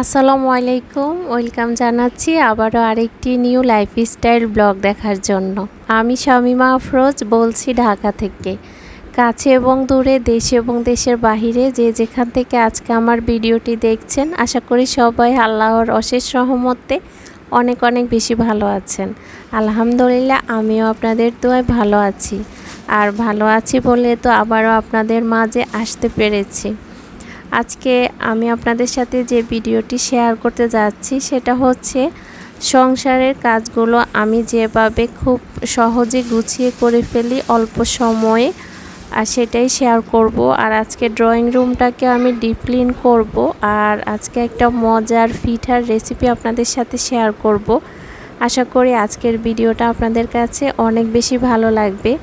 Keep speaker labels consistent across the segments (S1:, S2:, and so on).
S1: আসসালামু আলাইকুম, ওয়েলকাম জানাচ্ছি আবারও আরেকটি নিউ লাইফস্টাইল ব্লগ দেখার জন্য। আমি শামিমা আফরোজ বলছি ঢাকা থেকে। কাছে এবং দূরে, দেশে এবং দেশের বাহিরে যে যেখান থেকে আজকে আমার ভিডিওটি দেখছেন, আশা করি সবাই আল্লাহর অশেষ রহমতে অনেক অনেক বেশি ভালো আছেন। আলহামদুলিল্লাহ, আমিও আপনাদের দোয়ায় ভালো আছি। আর ভালো আছি বলে তো আবারও আপনাদের মাঝে আসতে পেরেছি। আজকে আমি আপনাদের সাথে যে ভিডিওটি শেয়ার করতে যাচ্ছি সেটা হচ্ছে সংসারের কাজগুলো আমি যেভাবে খুব সহজে গুছিয়ে করে ফেলি অল্প সময়ে, আর সেটাই শেয়ার করব। আর আজকে ড্রয়িং রুমটাকে আমি ডিপ ক্লিন করব, আর আজকে একটা মজার পিঠার রেসিপি আপনাদের সাথে শেয়ার করব। আশা করি আজকের ভিডিওটা আপনাদের কাছে অনেক বেশি ভালো লাগবে।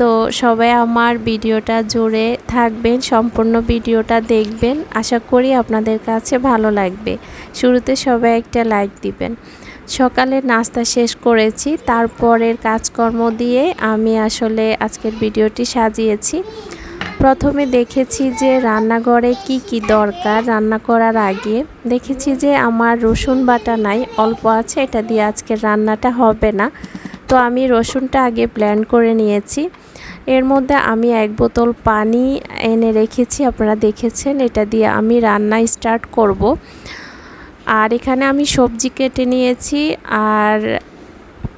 S1: তো সবাই আমার ভিডিওটা জুড়ে থাকবেন, সম্পূর্ণ ভিডিওটা দেখবেন। আশা করি আপনাদের কাছে ভালো লাগবে। শুরুতে সবাই একটা লাইক দিবেন। সকালে নাস্তা শেষ করেছি, তারপরের কাজকর্ম দিয়ে আমি আসলে আজকের ভিডিওটি সাজিয়েছি। প্রথমে দেখেছি যে রান্নাঘরে কি কি দরকার রান্না করার আগে। দেখেছি যে আমার রসুন বাটা নাই, অল্প আছে, এটা দিয়ে আজকের রান্নাটা হবে না। তো আমি রসুনটা আগে ব্লেন্ড করে নিয়েছি। এর মধ্যে আমি 1 বোতল পানি এনে রেখেছি, আপনারা দেখেছেন। এটা দিয়ে আমি রান্না স্টার্ট করব। আর এখানে আমি সবজি কেটে নিয়েছি আর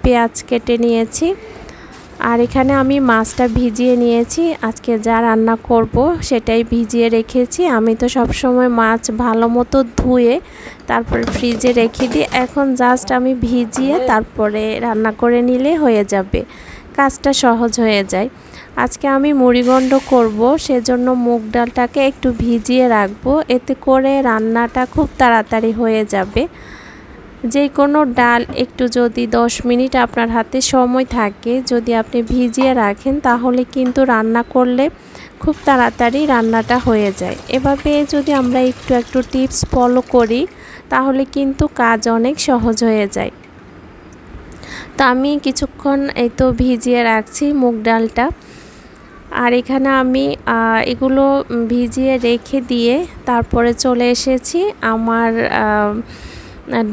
S1: পেঁয়াজ কেটে নিয়েছি। আর এখানে আমি মাছটা ভিজিয়ে নিয়েছি। আজকে যা রান্না করব সেটাই ভিজিয়ে রেখেছি। আমি তো সব সময় মাছ ভালো মতো ধুয়ে তারপরে ফ্রিজে রেখে দিই। এখন জাস্ট আমি ভিজিয়ে তারপরে রান্না করে নিলে হয়ে যাবে, কাজটা সহজ হয়ে যায়। আজকে আমি মুড়িঘণ্ট করব, সেজন্য মুগ ডালটাকে একটু ভিজিয়ে রাখবো, এতে করে রান্নাটা খুব তাড়াতাড়ি হয়ে যাবে। যে কোনো ডাল একটু যদি 10 মিনিট আপনার হাতে সময় থাকে, যদি আপনি ভিজিয়ে রাখেন, তাহলে কিন্তু রান্না করলে খুব তাড়াতাড়ি রান্নাটা হয়ে যায়। এভাবে যদি আমরা একটু একটু টিপস ফলো করি তাহলে কিন্তু কাজ অনেক সহজ হয়ে যায়। তো আমি কিছুক্ষণ এই তো ভিজিয়ে রাখছি মুগ ডালটা। আর এখানে আমি এগুলো ভিজিয়ে রেখে দিয়ে তারপরে চলে এসেছি আমার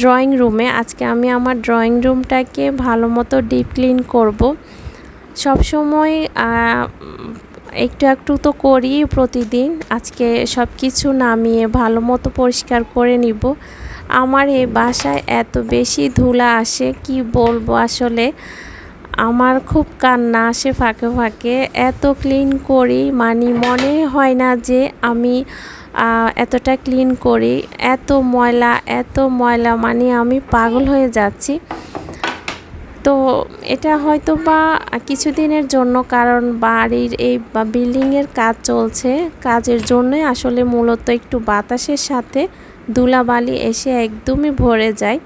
S1: ড্রয়িং রুমে। আজকে আমি আমার ড্রয়িং রুমটাকে ভালো মতো ডিপ ক্লিন করব। সবসময় একটু একটু তো করি প্রতিদিন। আজকে সব কিছু নামিয়ে ভালো মতো পরিষ্কার করে নিব। আমার এই বাসায় এত বেশি ধুলা আসে, কি বলবো, আসলে আমার খুব কান্না আসে ফাঁকে ফাঁকে। এত ক্লিন করি, মানে মনে হয় না যে আমি এতটা ক্লিন করি। এত ময়লা, মানে আমি পাগল হয়ে যাচ্ছি। তো এটা হয়তো বা কিছুদিনের জন্য, কারণ বাড়ির এই বিল্ডিংয়ের কাজ চলছে, কাজের জন্যই আসলে মূলত একটু বাতাসের সাথে ধুলাবালি এসে একদমই ভরে যায়।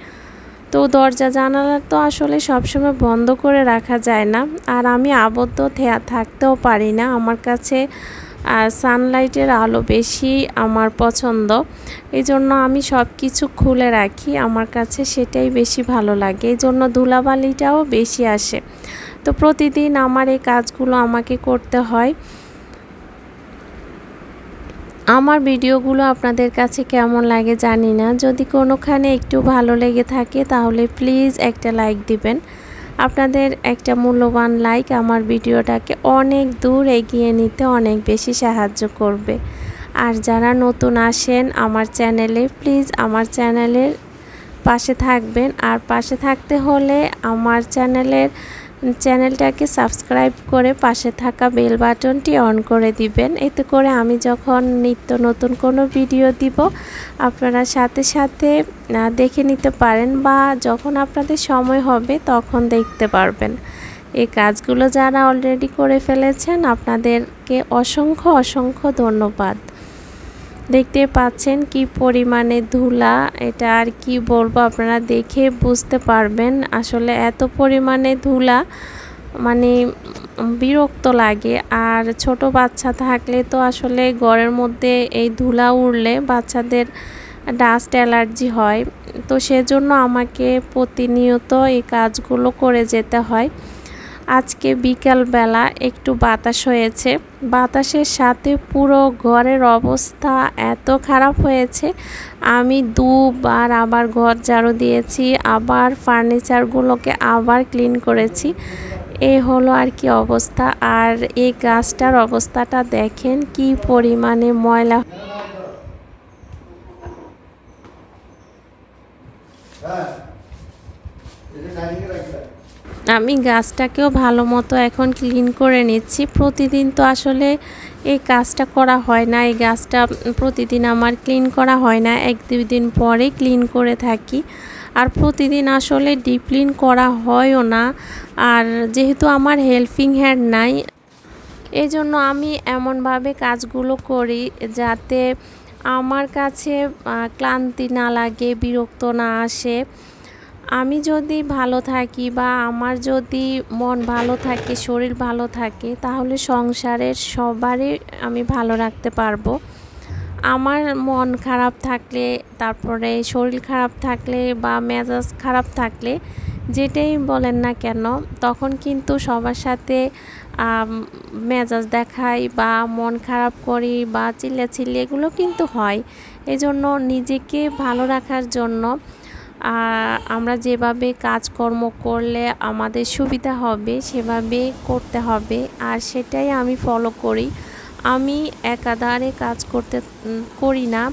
S1: তো দরজা জানালা তো আসলে সবসময় বন্ধ করে রাখা যায় না, আর আমি আবদ্ধ থাকতেও পারি না। আমার কাছে সানলাইটের আলো বেশি আমার পছন্দ, এই জন্য আমি সব কিছু খুলে রাখি। আমার কাছে সেটাই বেশি ভালো লাগে, এই জন্য ধুলাবালিটাও বেশি আসে। তো প্রতিদিন আমার এই কাজগুলো আমাকে করতে হয়। আমার ভিডিওগুলো আপনাদের কাছে কেমন লাগে জানি না। যদি কোনোখানে একটু ভালো লেগে থাকে তাহলে প্লিজ একটা লাইক দিবেন। আপনাদের একটা মূল্যবান লাইক আমার ভিডিওটাকে অনেক দূর এগিয়ে নিতে অনেক বেশি সাহায্য করবে। আর যারা নতুন আসেন আমার চ্যানেলে, প্লিজ আমার চ্যানেলের পাশে থাকবেন। আর পাশে থাকতে হলে আমার চ্যানেলটাকে সাবস্ক্রাইব করে পাশে থাকা বেল বাটনটি অন করে দিবেন। এতে করে আমি যখন নিত্য নতুন কোনো ভিডিও দিব আপনারা সাথে সাথে দেখে নিতে পারেন, বা যখন আপনাদের সময় হবে তখন দেখতে পারবেন। এই কাজগুলো যারা অলরেডি করে ফেলেছেন আপনাদেরকে অসংখ্য অসংখ্য ধন্যবাদ। দেখতে পাচ্ছেন কি পরিমাণে ধুলা, এটা আর কি বলবো, আপনারা দেখে বুঝতে পারবেন। আসলে এত পরিমাণে ধুলা, মানে বিরক্ত লাগে। আর ছোট বাচ্চা থাকলে তো আসলে ঘরের মধ্যে এই ধুলা উড়লে বাচ্চাদের ডাস্ট অ্যালার্জি হয়। তো সেজন্য আমাকে প্রতিনিয়ত এই কাজগুলো করে যেতে হয়। আজকে বিকালবেলা একটু বাতাস হয়েছে, বাতাসের সাথে পুরো ঘরের অবস্থা এত খারাপ হয়েছে। আমি দুবার আবার ঘর ঝাড়ু দিয়েছি, আবার ফার্নিচারগুলোকে আবার ক্লিন করেছি। এই হলো আর কি অবস্থা। আর এই গাছটার অবস্থাটা দেখেন কি পরিমাণে ময়লা। আমি গাছটাকেও ভালো মতো এখন ক্লিন করে নিচ্ছি। প্রতিদিন তো আসলে এই কাজটা করা হয় না, এই গাছটা প্রতিদিন আমার ক্লিন করা হয় না, 1-2 দিন পরে ক্লিন করে থাকি। আর প্রতিদিন আসলে ডিপ ক্লিন করা হয়ও না। আর যেহেতু আমার হেল্পিং হ্যান্ড নাই, এই জন্য আমি এমনভাবে কাজগুলো করি যাতে আমার কাছে ক্লান্তি না লাগে, বিরক্ত না আসে। আমি যদি ভালো থাকি বা আমার যদি মন ভালো থাকে, শরীর ভালো থাকে, তাহলে সংসারের সবারই আমি ভালো রাখতে পারবো। আমার মন খারাপ থাকলে, তারপরে শরীর খারাপ থাকলে বা মেজাজ খারাপ থাকলে, যেটাই বলেন না কেন, তখন কিন্তু সবার সাথে মেজাজ দেখাই বা মন খারাপ করি বা চিল্লাচিল্লি এগুলো কিন্তু হয়। এজন্য নিজেকে ভালো রাখার জন্য আমরা যেভাবে কাজকর্ম করলে আমাদের সুবিধা হবে সেভাবে করতে হবে, আর সেটাই আমি ফলো করি। আমি একাধারে কাজ করি না।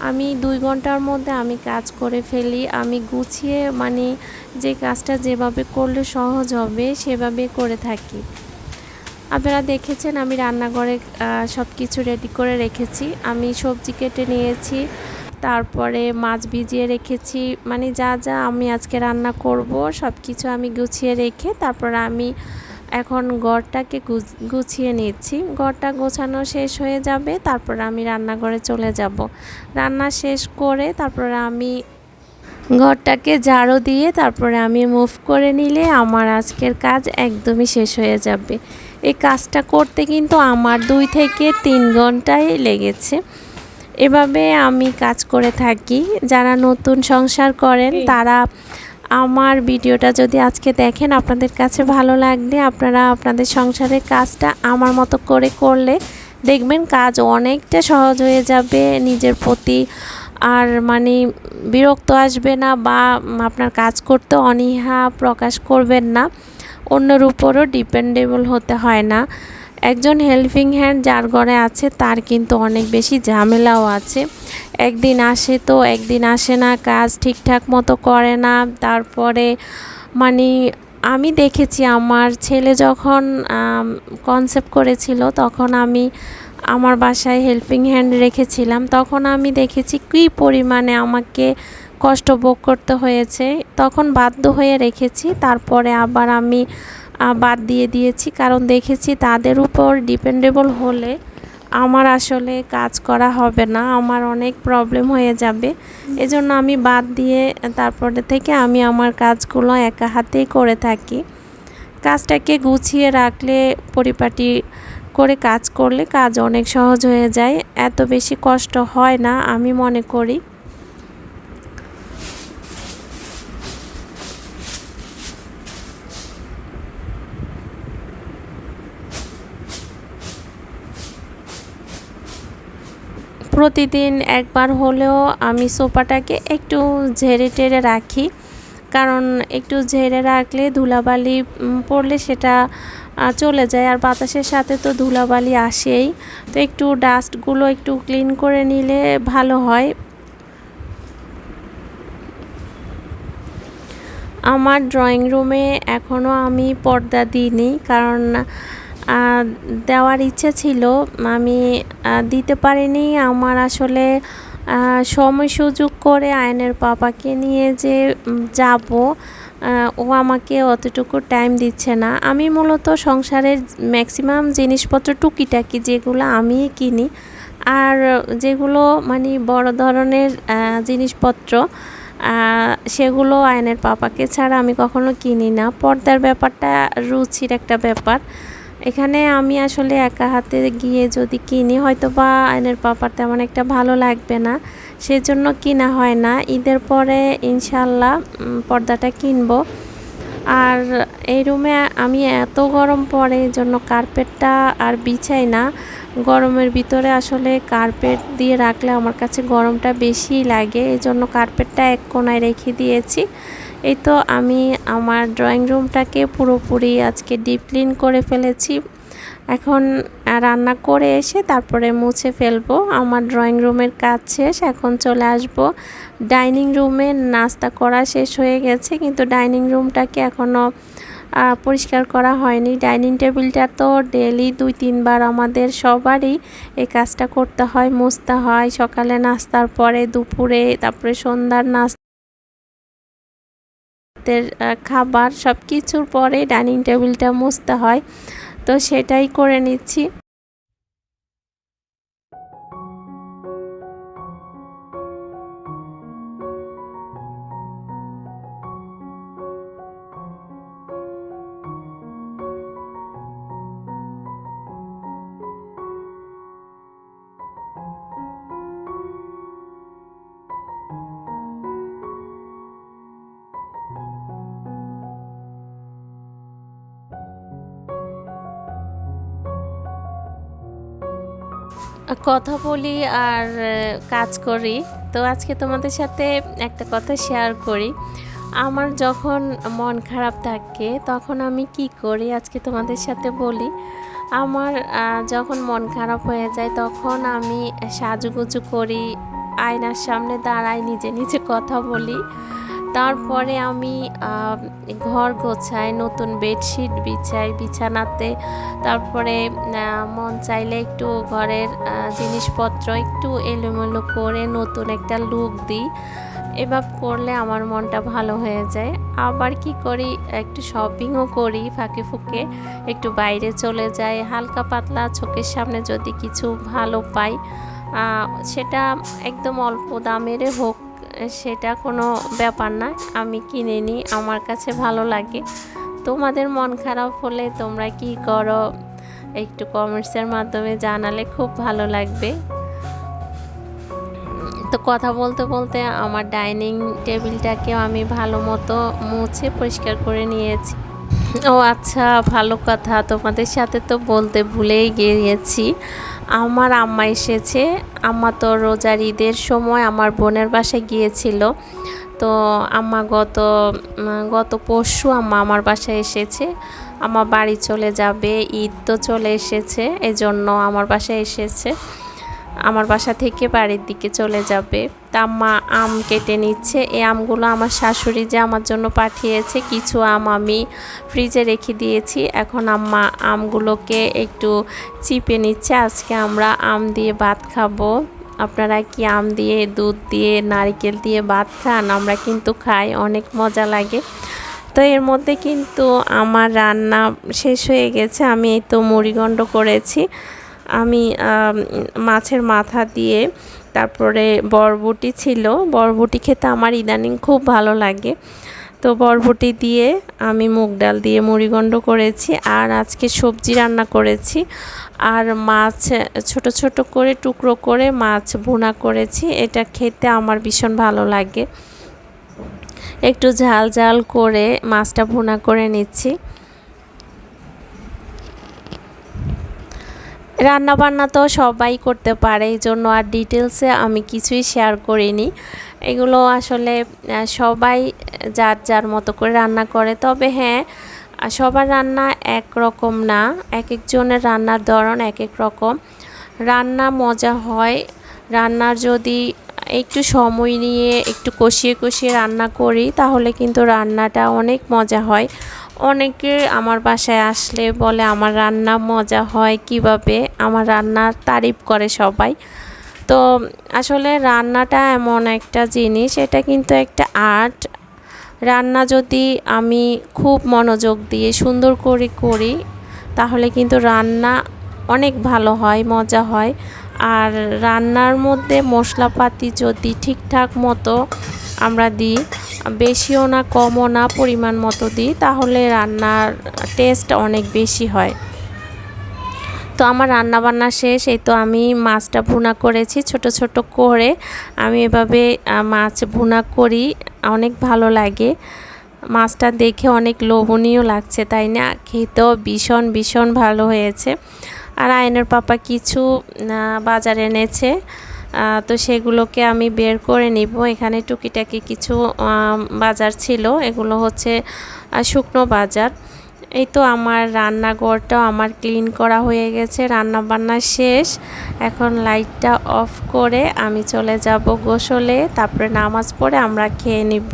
S1: আমি 2 ঘন্টার মধ্যে আমি কাজ করে ফেলি। আমি গুছিয়ে মানে যে কাজটা যেভাবে করলে সহজ হবে সেভাবে করে থাকি। আপনারা দেখেছেন আমি রান্নাঘরে সব কিছু রেডি করে রেখেছি। আমি সবজি কেটে নিয়েছি, তারপরে মাছ ভিজিয়ে রেখেছি, মানে যা যা আমি আজকে রান্না করব সব কিছু আমি গুছিয়ে রেখে তারপরে আমি এখন ঘরটাকে গুছিয়ে নিচ্ছি। ঘরটা গোছানো শেষ হয়ে যাবে, তারপরে আমি রান্নাঘরে চলে যাব। রান্না শেষ করে তারপরে আমি ঘরটাকে ঝাড়ু দিয়ে তারপরে আমি মুভ করে নিলে আমার আজকের কাজ একদমই শেষ হয়ে যাবে। এই কাজটা করতে কিন্তু আমার 2 থেকে 3 ঘন্টাই লেগেছে। এভাবে আমি কাজ করে থাকি। যারা নতুন সংসার করেন তারা আমার ভিডিওটা যদি আজকে দেখেন, আপনাদের কাছে ভালো লাগলে আপনারা আপনাদের সংসারের কাজটা আমার মতো করে করলে দেখবেন কাজ অনেকটা সহজ হয়ে যাবে। নিজের প্রতি আর মানে বিরক্ত আসবে না বা আপনার কাজ করতে অনীহা প্রকাশ করবেন না। অন্যের উপরও ডিপেন্ডেবল হতে হয় না। একজন হেল্পিং হ্যান্ড যার ঘরে আছে তার কিন্তু অনেক বেশি ঝামেলাও আছে। একদিন আসে তো একদিন আসে না, কাজ ঠিকঠাক মতো করে না। তারপরে মানে আমি দেখেছি আমার ছেলে যখন কনসেপ্ট করেছিল তখন আমি আমার বাসায় হেল্পিং হ্যান্ড রেখেছিলাম, তখন আমি দেখেছি কী পরিমাণে আমাকে কষ্ট ভোগ করতে হয়েছে। তখন বাধ্য হয়ে রেখেছি, তারপরে আবার আমি বাদ দিয়েছি, কারণ দেখেছি তাদের উপর ডিপেন্ডেবল হলে আমার আসলে কাজ করা হবে না, আমার অনেক প্রবলেম হয়ে যাবে। এজন্য আমি বাদ দিয়ে তারপরে থেকে আমি আমার কাজগুলো একা হাতেই করে থাকি। কাজটাকে গুছিয়ে রাখলে, পরিপাটি করে কাজ করলে কাজ অনেক সহজ হয়ে যায়, এত বেশি কষ্ট হয় না আমি মনে করি। প্রতিদিন একবার হলেও আমি সোফাটাকে একটু ঝেড়ে টেড়ে রাখি, কারণ একটু ঝেড়ে রাখলে ধুলাবালি পড়লে সেটা চলে যায়, আর বাতাসের সাথে তো ধুলাবালি আসেই। তো একটু ডাস্টগুলো একটু ক্লিন করে নিলে ভালো হয়। আমার ড্রয়িং রুমে এখনও আমি পর্দা দিইনি, কারণ দেওয়ার ইচ্ছে ছিল, আমি দিতে পারিনি। আমার আসলে সময় সুযোগ করে আয়নের পাপাকে নিয়ে যে যাব, ও আমাকে অতটুকু টাইম দিচ্ছে না। আমি মূলত সংসারের ম্যাক্সিমাম জিনিসপত্র টুকিটাকি যেগুলো আমি কিনি, আর যেগুলো মানে বড় ধরনের জিনিসপত্র সেগুলো আয়নের পাপাকে ছাড়া আমি কখনো কিনি না। পর্দার ব্যাপারটা রুচির একটা ব্যাপার। এখানে আমি আসলে একা হাতে গিয়ে যদি কিনি হয়তো বা আয়নের পাপার তেমন একটা ভালো লাগবে না, সেজন্য কিনা হয় না। ঈদের পরে ইনশাল্লাহ পর্দাটা কিনবো। আর এই রুমে আমি এত গরম পড়ে এই জন্য কার্পেটটা আর বিছাই না। গরমের ভিতরে আসলে কার্পেট দিয়ে রাখলে আমার কাছে গরমটা বেশি লাগে, এই জন্য কার্পেটটা এক কোণায় রেখে দিয়েছি। এই তো আমি আমার ড্রয়িং রুমটাকে পুরোপুরি আজকে ডিপ ক্লিন করে ফেলেছি। এখন রান্না করে এসে তারপরে মুছে ফেলবো। আমার ড্রয়িং রুমের কাজ শেষ, এখন চলে আসব ডাইনিং রুমে। নাস্তা করা শেষ হয়ে গেছে, কিন্তু ডাইনিং রুমটাকে এখনও পরিষ্কার করা হয়নি। ডাইনিং টেবিলটা তো ডেলি 2-3 বার আমাদের সবারই এই কাজটা করতে হয়, মুছতে হয়। সকালে নাস্তার পরে, দুপুরে, তারপরে সন্ধ্যার নাস্তার খাবার সব কিছুর পরে ডাইনিং টেবিলটা মুছতে হয়, তো সেটাই করে নিচ্ছি। কথা বলি আর কাজ করি। তো আজকে তোমাদের সাথে একটা কথা শেয়ার করি। আমার যখন মন খারাপ থাকে তখন আমি কি করি আজকে তোমাদের সাথে বলি। আমার যখন মন খারাপ হয়ে যায় তখন আমি সাজুগুজু করি, আয়নার সামনে দাঁড়াই, নিজে নিজে কথা বলি। তারপরে আমি ঘর গোছাই, নতুন বেডশিট বিছাই বিছানাতে। তারপরে মন চাইলে একটু ঘরের জিনিসপত্র একটু এলোমেলো করে নতুন একটা লুক দিই। এভাবে করলে আমার মনটা ভালো হয়ে যায়। আবার কি করি, একটু শপিংও করি, ফাঁকে ফুঁকে একটু বাইরে চলে যাই। হালকা পাতলা চোখের সামনে যদি কিছু ভালো পাই, সেটা একদম অল্প দামের হোক, সেটা কোনো ব্যাপার না, আমি কিনে নিই, আমার কাছে ভালো লাগে। তোমাদের মন খারাপ হলে তোমরা কি করো একটু কমেন্টসের মাধ্যমে জানালে খুব ভালো লাগবে। তো কথা বলতে বলতে আমার ডাইনিং টেবিলটাকেও আমি ভালো মতো মুছে পরিষ্কার করে নিয়েছি। ও আচ্ছা, ভালো কথা, তোমাদের সাথে তো বলতে ভুলেই গিয়েছি, আমার আম্মা এসেছে। আম্মা তো রোজার ঈদের সময় আমার বোনের বাসায় গিয়েছিল। তো আম্মা গত পরশু আম্মা আমার বাসায় এসেছে। আমার বাড়ি চলে যাবে, ঈদ তো চলে এসেছে, এজন্য আমার বাসায় এসেছে। আমার বাসা থেকে বাড়ির দিকে চলে যাবে। তা আম্মা আম কেটে নিচ্ছে। এই আমগুলো আমার শাশুড়ি যে আমার জন্য পাঠিয়েছে, কিছু আম আমি ফ্রিজে রেখে দিয়েছি। এখন আম্মা আমগুলোকে একটু চিপে নিচ্ছে। আজকে আমরা আম দিয়ে ভাত খাবো। আপনারা কি আম দিয়ে, দুধ দিয়ে, নারকেল দিয়ে ভাত খান? আমরা কিন্তু খাই, অনেক মজা লাগে। তো এর মধ্যে কিন্তু আমার রান্না শেষ হয়ে গেছে। আমি এই তো মুড়িঘণ্ট করেছি। আমি মাছের মাথা দিয়ে, তারপরে বরবটি ছিল, বরবটি খেতে আমার ইদানিং খুব ভালো লাগে। তো বরবটি দিয়ে আমি মুগ ডাল দিয়ে মুড়িঘণ্ট করেছি। আর আজকে সবজি রান্না করেছি, আর মাছ ছোট ছোট করে টুকরো করে মাছ ভুনা করেছি। এটা খেতে আমার ভীষণ ভালো লাগে। একটু ঝাল ঝাল করে মাছটা ভুনা করে নিচ্ছি। রান্না বান্না তো সবাই করতে পারে, এই জন্য আর ডিটেলসে আমি কিছুই শেয়ার করিনি। এগুলো আসলে সবাই যার যার মতো করে রান্না করে। তবে হ্যাঁ, সবার রান্না এক রকম না, এক একজনের রান্নার ধরন এক এক রকম। রান্না মজা হয়, রান্নার যদি একটু সময় নিয়ে একটু কষিয়ে কষিয়ে রান্না করি তাহলে কিন্তু রান্নাটা অনেক মজা হয়। অনেকে আমার বাসায় আসলে বলে আমার রান্না মজা হয় কিভাবে, আমার রান্নার তারিফ করে সবাই। তো আসলে রান্নাটা এমন একটা জিনিস, এটা কিন্তু একটা আর্ট। রান্না যদি আমি খুব মনোযোগ দিয়ে সুন্দর করে করি তাহলে কিন্তু রান্না অনেক ভালো হয়, মজা হয়। আর রান্নার মধ্যে মশলাপাতি যদি ঠিকঠাক মতো আমরা দিই, বেশিও না কমও না, পরিমাণ মতো দিই, তাহলে রান্নার টেস্ট অনেক বেশি হয়। তো আমার রান্না বান্না শেষ। এই তো আমি মাছটা ভুনা করেছি ছোট ছোট করে। আমি এভাবে মাছ ভুনা করি, অনেক ভালো লাগে। মাছটা দেখে অনেক লোভনীয় লাগছে, তাই না? খেতেও ভীষণ ভীষণ ভালো হয়েছে। আর আয়নের পাপা কিছু বাজার এনেছে, তো সেগুলোকে আমি বের করে নিব। এখানে টুকিটাকি কিছু বাজার ছিল, এগুলো হচ্ছে শুকনো বাজার। এই তো আমার রান্নাঘরটাও আমার ক্লিন করা হয়ে গেছে, রান্না বান্না শেষ। এখন লাইটটা অফ করে আমি চলে যাব গোসলে, তারপরে নামাজ পড়ে আমরা খেয়ে নিব।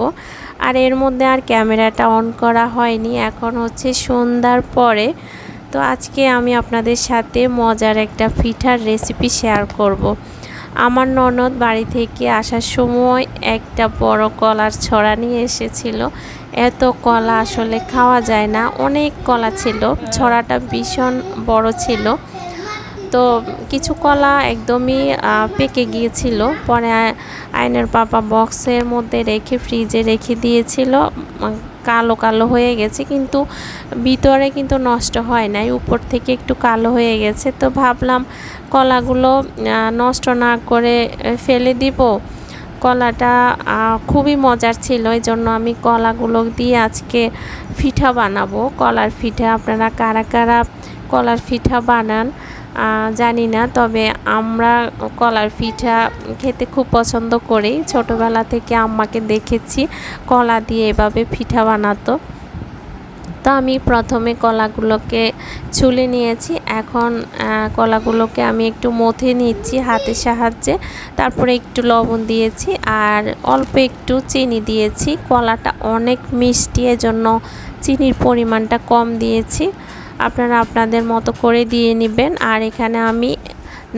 S1: আর এর মধ্যে আর ক্যামেরাটা অন করা হয়নি, এখন হচ্ছে সন্ধ্যার পরে। তো আজকে আমি আপনাদের সাথে মজার একটা পিঠার রেসিপি শেয়ার করব। আমার ননদ বাড়ি থেকে আসার সময় একটা বড় কলার ছড়া নিয়ে এসেছিল। এত কলা আসলে খাওয়া যায় না, অনেক কলা ছিল, ছড়াটা ভীষণ বড় ছিল। তো কিছু কলা একদমই পেকে গিয়েছিল, পরে আয়নের পাপা বক্সের মধ্যে রেখে ফ্রিজে রেখে দিয়েছিল। কালো কালো হয়ে গেছে, কিন্তু ভিতরে কিন্তু নষ্ট হয় নাই, উপর থেকে একটু কালো হয়ে গেছে। তো ভাবলাম কলাগুলো নষ্ট না করে ফেলে দিব। কলাটা খুবই মজার ছিল, এই জন্য আমি কলাগুলো দিয়ে আজকে পিঠা বানাবো, কলার পিঠা। আপনারা কারা কারা কলার পিঠা বানান জানি না, তবে আমরা কলার পিঠা খেতে খুব পছন্দ করি। ছোটোবেলা থেকে আম্মাকে দেখেছি কলা দিয়ে এভাবে পিঠা বানাতো। তো আমি প্রথমে কলাগুলোকে ছুলে নিয়েছি, এখন কলাগুলোকে আমি একটু মথে নিচ্ছি হাতের সাহায্যে। তারপরে একটু লবণ দিয়েছি আর অল্প একটু চিনি দিয়েছি। কলাটা অনেক মিষ্টি, এজন্য চিনির পরিমাণটা কম দিয়েছি, আপনারা আপনাদের মতো করে দিয়ে নেবেন। আর এখানে আমি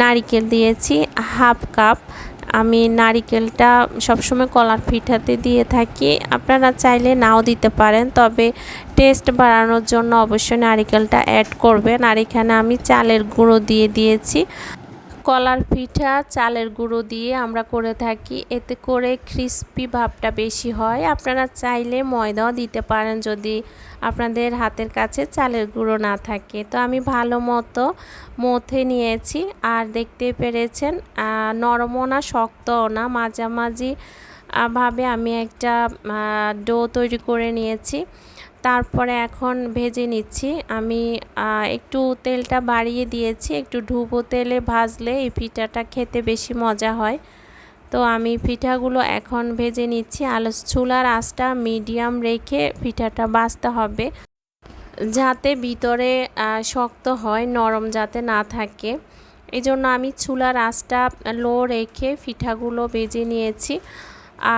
S1: নারিকেল দিয়েছি হাফ কাপ। আমি নারিকেলটা সবসময় কলার পিঠাতে দিয়ে থাকি, আপনারা চাইলে নাও দিতে পারেন, তবে টেস্ট বাড়ানোর জন্য অবশ্যই নারিকেলটা অ্যাড করবেন। আর এখানে আমি চালের গুঁড়ো দিয়ে দিয়েছি। কলার পিঠা চালের গুঁড়ো দিয়ে আমরা করে থাকি, এতে করে ক্রিস্পি ভাবটা বেশি হয়। আপনারা চাইলে ময়দাও দিতে পারেন যদি আপনাদের হাতের কাছে চালের গুঁড়ো না থাকে। তো আমি ভালো মতো মথে নিয়েছি, আর দেখতে পেরেছেন নরমও না শক্তও না, মাঝামাঝি ভাবে আমি একটা ডো তৈরি করে নিয়েছি। তারপরে এখন ভেজে নিচ্ছি। আমি একটু তেলটা বাড়িয়ে দিয়েছি, একটু ডুবো তেলে ভাজলে এই পিঠাটা খেতে বেশি মজা হয়। তো আমি পিঠাগুলো এখন ভেজে নিচ্ছি। চুলার আঁচটা মিডিয়াম রেখে পিঠাটা ভাজতে হবে, যাতে ভিতরে শক্ত হয়, নরম যাতে না থাকে। এই জন্য আমি চুলার আঁচটা লো রেখে পিঠাগুলো ভেজে নিয়েছি।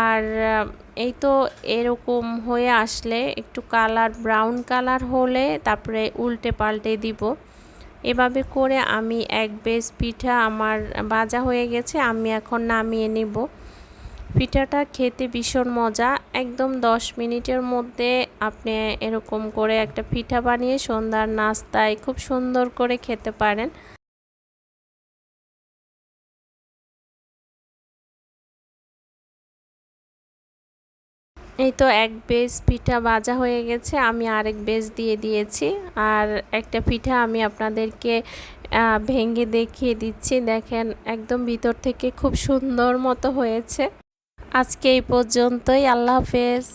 S1: আর এই তো এরকম হয়ে আসলে একটু কালার ব্রাউন কালার হলে তারপরে উল্টে পাল্টে দিব। এভাবে করে আমি এক বেশ পিঠা আমার ভাজা হয়ে গেছে, আমি এখন নামিয়ে নিব। পিঠাটা খেতে ভীষণ মজা, একদম 10 মিনিটের মধ্যে আপনি এরকম করে একটা পিঠা বানিয়ে সন্ধ্যার নাস্তায় খুব সুন্দর করে খেতে পারেন। এই তো এক বেশ পিঠা ভাজা হয়ে গেছে, আমি আরেক বেশ দিয়ে দিয়েছি। আর একটা পিঠা আমি আপনাদেরকে ভেঙে দেখিয়ে দিচ্ছি, দেখেন একদম ভিতর থেকে খুব সুন্দর মতো হয়েছে। আজকে এই পর্যন্তই, আল্লাহ হাফেজ।